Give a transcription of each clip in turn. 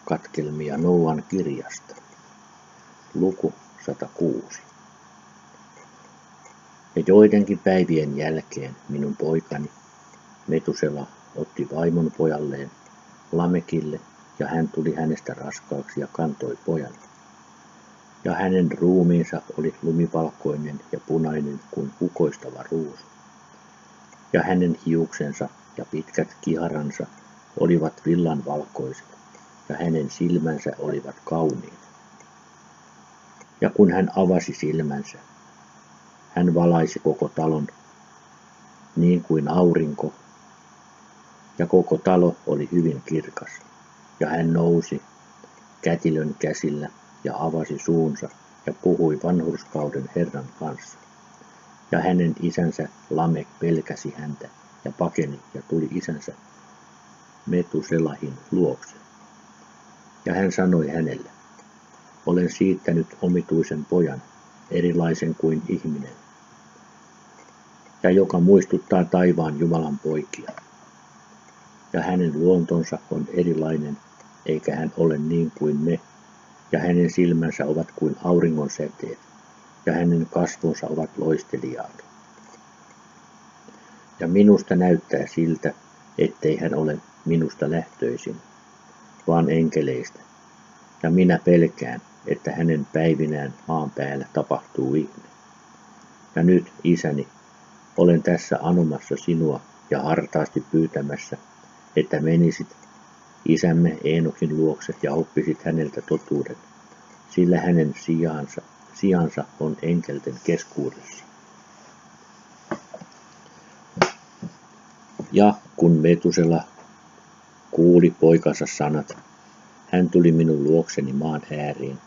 Katkelmia Nooan kirjasta. Luku 106. Ja joidenkin päivien jälkeen minun poikani Metusela otti vaimon pojalleen Lamekille, ja hän tuli hänestä raskaaksi ja kantoi pojan. Ja hänen ruumiinsa oli lumivalkoinen ja punainen kuin kukoistava ruusu. Ja hänen hiuksensa ja pitkät kiharansa olivat villanvalkoiset, ja hänen silmänsä olivat kauniit. Ja kun hän avasi silmänsä, hän valaisi koko talon niin kuin aurinko, ja koko talo oli hyvin kirkas. Ja hän nousi kätilön käsillä ja avasi suunsa ja puhui vanhurskauden Herran kanssa. Ja hänen isänsä Lamek pelkäsi häntä ja pakeni ja tuli isänsä Metuselahin luokse. Ja hän sanoi hänelle: olen siittänyt omituisen pojan, erilaisen kuin ihminen, ja joka muistuttaa taivaan Jumalan poikia. Ja hänen luontonsa on erilainen, eikä hän ole niin kuin me, ja hänen silmänsä ovat kuin auringon säteet, ja hänen kasvonsa ovat loisteliaat. Ja minusta näyttää siltä, ettei hän ole minusta lähtöisin, vaan enkeleistä. Ja minä pelkään, että hänen päivinään maan päällä tapahtuu ihme. Ja nyt, isäni, olen tässä anomassa sinua ja hartaasti pyytämässä, että menisit isämme Eenokin luokse ja oppisit häneltä totuuden, sillä hänen sijansa on enkelten keskuudessa. Ja kun Metusela kuuli poikansa sanat, hän tuli minun luokseni maan ääriin,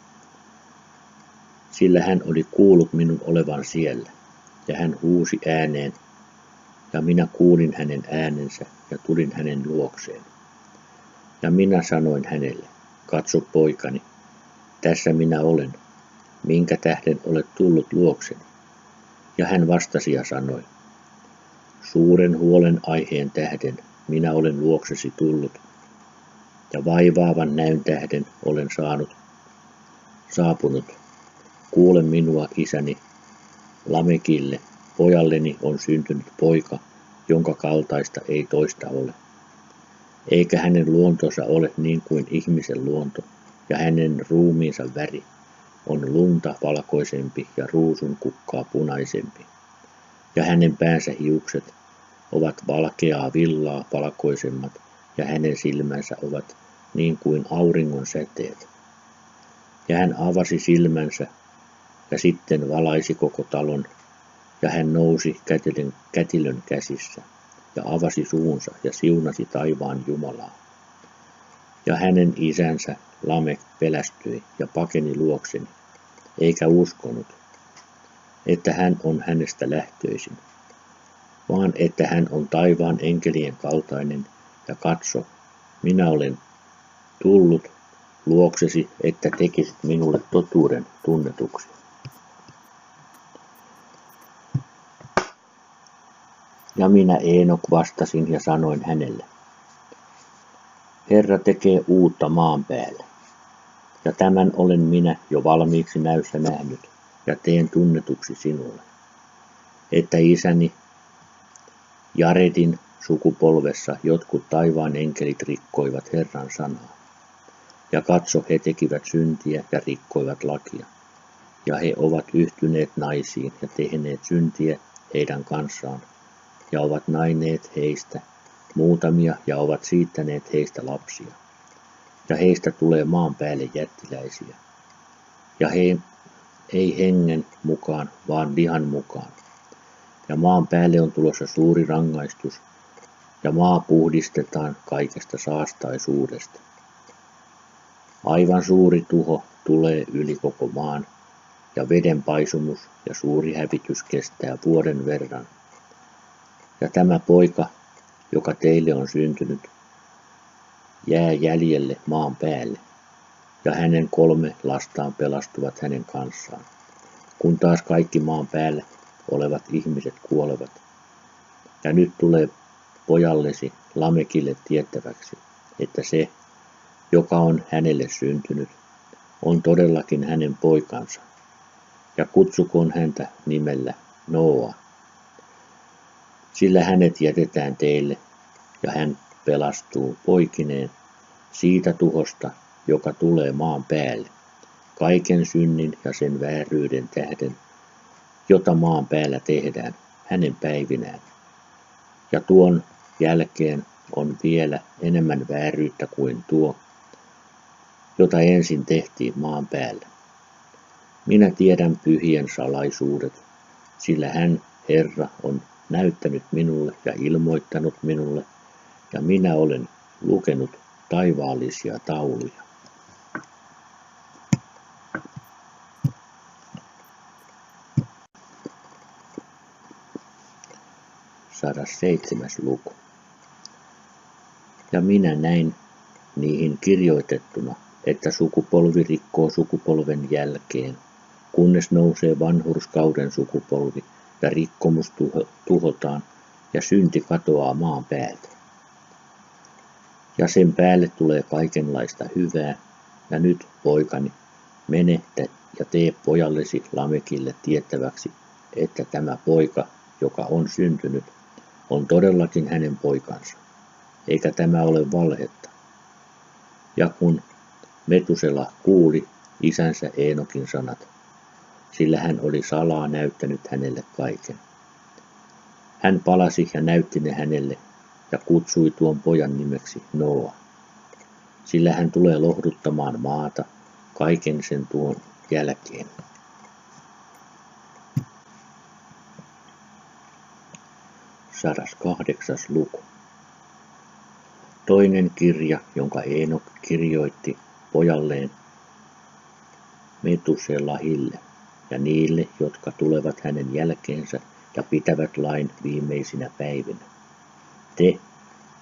sillä hän oli kuullut minun olevan siellä, ja hän huusi ääneen, ja minä kuulin hänen äänensä ja tulin hänen luokseen. Ja minä sanoin hänelle: katso poikani, tässä minä olen, minkä tähden olet tullut luokseni? Ja hän vastasi ja sanoi: suuren huolen aiheen tähden minä olen luoksesi tullut, ja vaivaavan näyn tähden olen saapunut. Kuule minua, isäni Lamekille, pojalleni on syntynyt poika, jonka kaltaista ei toista ole. Eikä hänen luontonsa ole niin kuin ihmisen luonto, ja hänen ruumiinsa väri on lunta valkoisempi ja ruusun kukkaa punaisempi. Ja hänen päänsä hiukset ovat valkeaa villaa valkoisemmat, ja hänen silmänsä ovat niin kuin auringon säteet. Ja hän avasi silmänsä ja sitten valaisi koko talon, ja hän nousi kätilön käsissä ja avasi suunsa ja siunasi taivaan Jumalaa. Ja hänen isänsä Lamek pelästyi ja pakeni luokseni, eikä uskonut, että hän on hänestä lähtöisin, vaan että hän on taivaan enkelien kaltainen, ja katso, minä olen tullut luoksesi, että tekisit minulle totuuden tunnetuksi. Ja minä Eenok vastasin ja sanoin hänelle: Herra tekee uutta maan päällä, ja tämän olen minä jo valmiiksi näyssä nähnyt, ja teen tunnetuksi sinulle, että isäni Jaredin sukupolvessa jotkut taivaan enkelit rikkoivat Herran sanaa. Ja katso, he tekivät syntiä ja rikkoivat lakia, ja he ovat yhtyneet naisiin ja tehneet syntiä heidän kanssaan, ja ovat nainneet heistä muutamia ja ovat siittäneet heistä lapsia. Ja heistä tulee maan päälle jättiläisiä. Ja he ei hengen mukaan, vaan lihan mukaan. Ja maan päälle on tulossa suuri rangaistus, ja maa puhdistetaan kaikesta saastaisuudesta. Aivan suuri tuho tulee yli koko maan, ja veden paisumus ja suuri hävitys kestää vuoden verran. Ja tämä poika, joka teille on syntynyt, jää jäljelle maan päälle, ja hänen 3 lastaan pelastuvat hänen kanssaan, kun taas kaikki maan päällä olevat ihmiset kuolevat. Ja nyt tulee pojallesi Lamekille tiettäväksi, että se, joka on hänelle syntynyt, on todellakin hänen poikansa, ja kutsukoon häntä nimellä Nooa, sillä hänet jätetään teille, ja hän pelastuu poikineen siitä tuhosta, joka tulee maan päälle, kaiken synnin ja sen vääryyden tähden, jota maan päällä tehdään hänen päivinään. Ja tuon jälkeen on vielä enemmän vääryyttä kuin tuo, jota ensin tehtiin maan päällä. Minä tiedän pyhien salaisuudet, sillä hän, Herra, on näyttänyt minulle ja ilmoittanut minulle, ja minä olen lukenut taivaallisia tauluja. Seitsemäs luku. Ja minä näin niihin kirjoitettuna, että sukupolvi rikkoo sukupolven jälkeen, kunnes nousee vanhurskauden sukupolvi ja rikkomus tuhotaan ja synti katoaa maan päältä. Ja sen päälle tulee kaikenlaista hyvää, ja nyt, poikani, mene ja tee pojallesi Lamekille tiettäväksi, että tämä poika, joka on syntynyt, on todellakin hänen poikansa, eikä tämä ole valhetta. Ja kun Metusela kuuli isänsä Eenokin sanat, sillä hän oli salaa näyttänyt hänelle kaiken. Hän palasi ja näytti ne hänelle ja kutsui tuon pojan nimeksi Nooa, sillä hän tulee lohduttamaan maata kaiken sen tuon jälkeen. 108. luku. Toinen kirja, jonka Eenok kirjoitti pojalleen Metuselahille ja niille, jotka tulevat hänen jälkeensä ja pitävät lain viimeisinä päivinä. Te,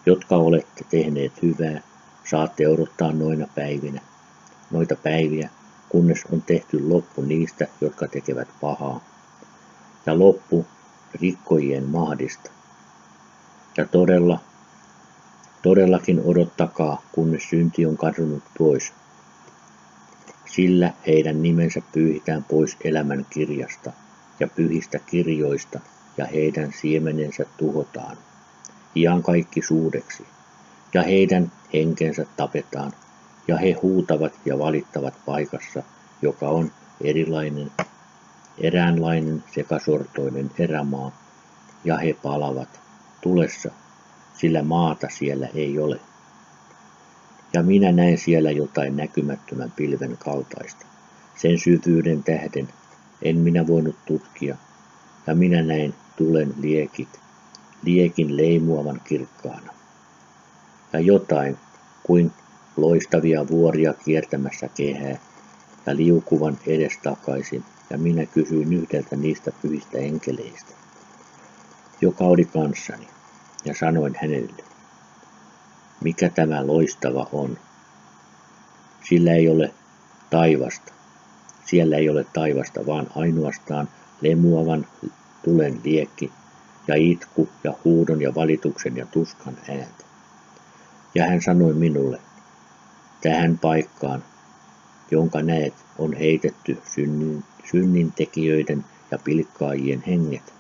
jotka olette tehneet hyvää, saatte odottaa noita päiviä, kunnes on tehty loppu niistä, jotka tekevät pahaa, ja loppu rikkojien mahdista. Ja todellakin odottakaa, kunnes synti on kadonnut pois, sillä heidän nimensä pyyhitään pois elämän kirjasta ja pyhistä kirjoista, ja heidän siemenensä tuhotaan iankaikkisuudeksi, ja heidän henkensä tapetaan, ja he huutavat ja valittavat paikassa, joka on eräänlainen sekasortoinen erämaa, ja he palavat tulessa, sillä maata siellä ei ole. Ja minä näen siellä jotain näkymättömän pilven kaltaista. Sen syvyyden tähden en minä voinut tutkia, ja minä näin tulen liekin leimuavan kirkkaana. Ja jotain kuin loistavia vuoria kiertämässä kehää ja liukuvan edestakaisin, ja minä kysyin yhdeltä niistä pyhistä enkeleistä, joka oli kanssani, ja sanoin hänelle, mikä tämä loistava on. Siellä ei ole taivasta, vaan ainoastaan lemuavan tulen liekki ja itku ja huudon ja valituksen ja tuskan ääntä. Ja hän sanoi minulle, tähän paikkaan, jonka näet, on heitetty synnintekijöiden ja pilkkaajien henget,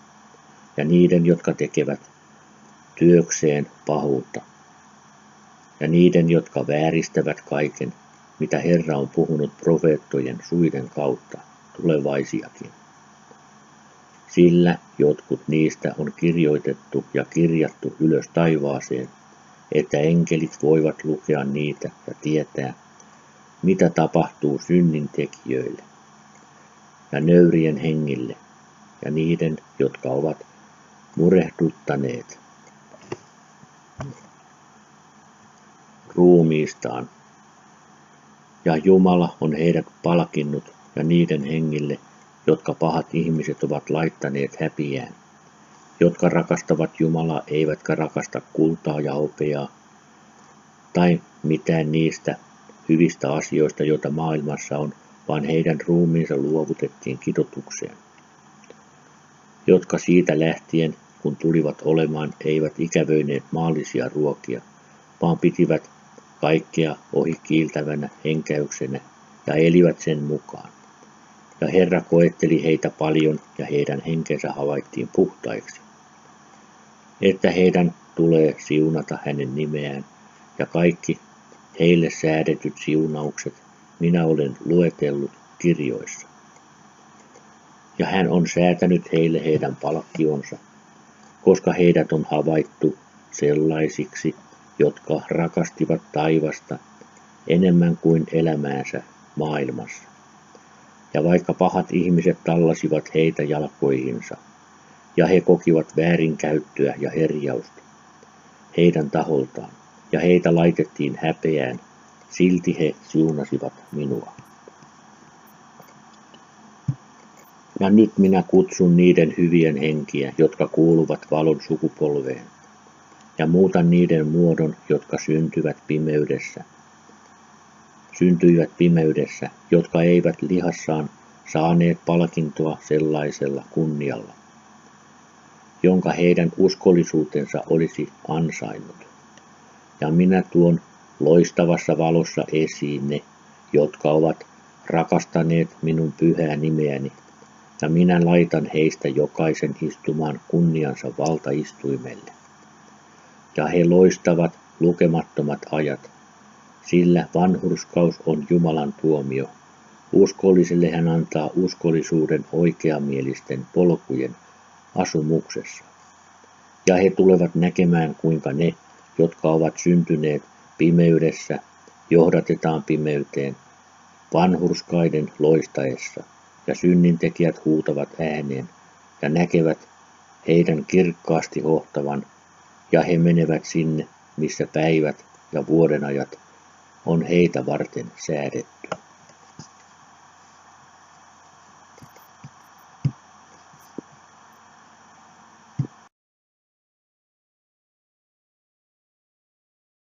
ja niiden, jotka tekevät työkseen pahuutta, ja niiden, jotka vääristävät kaiken, mitä Herra on puhunut profeettojen suiden kautta, tulevaisiakin. Sillä jotkut niistä on kirjoitettu ja kirjattu ylös taivaaseen, että enkelit voivat lukea niitä ja tietää, mitä tapahtuu synnintekijöille ja nöyrien hengille ja niiden, jotka ovat murehduttaneet ruumiistaan. Ja Jumala on heidät palkinnut ja niiden hengille, jotka pahat ihmiset ovat laittaneet häpiään, jotka rakastavat Jumalaa eivätkä rakasta kultaa ja hopeaa, tai mitään niistä hyvistä asioista, joita maailmassa on, vaan heidän ruumiinsa luovutettiin kidutukseen, jotka siitä lähtien, kun tulivat olemaan, eivät ikävöineet maallisia ruokia, vaan pitivät kaikkea ohi kiiltävänä henkäyksenä ja elivät sen mukaan. Ja Herra koetteli heitä paljon ja heidän henkensä havaittiin puhtaiksi, että heidän tulee siunata hänen nimeään ja kaikki heille säädetyt siunaukset minä olen luetellut kirjoissa. Ja hän on säätänyt heille heidän palkkionsa, koska heidät on havaittu sellaisiksi, jotka rakastivat taivasta enemmän kuin elämäänsä maailmassa. Ja vaikka pahat ihmiset tallasivat heitä jalkoihinsa, ja he kokivat väärinkäyttöä ja herjausta heidän taholtaan, ja heitä laitettiin häpeään, silti he siunasivat minua. Ja nyt minä kutsun niiden hyvien henkiä, jotka kuuluvat valon sukupolveen, ja muutan niiden muodon, jotka syntyivät pimeydessä, jotka eivät lihassaan saaneet palkintoa sellaisella kunnialla, jonka heidän uskollisuutensa olisi ansainnut. Ja minä tuon loistavassa valossa esiin ne, jotka ovat rakastaneet minun pyhää nimeäni, ja minä laitan heistä jokaisen istumaan kunniansa valtaistuimelle. Ja he loistavat lukemattomat ajat, sillä vanhurskaus on Jumalan tuomio. Uskolliselle hän antaa uskollisuuden oikeamielisten polkujen asumuksessa. Ja he tulevat näkemään, kuinka ne, jotka ovat syntyneet pimeydessä, johdatetaan pimeyteen vanhurskaiden loistaessa, ja synnintekijät huutavat ääneen ja näkevät heidän kirkkaasti hohtavan, ja he menevät sinne, missä päivät ja vuodenajat on heitä varten säädetty.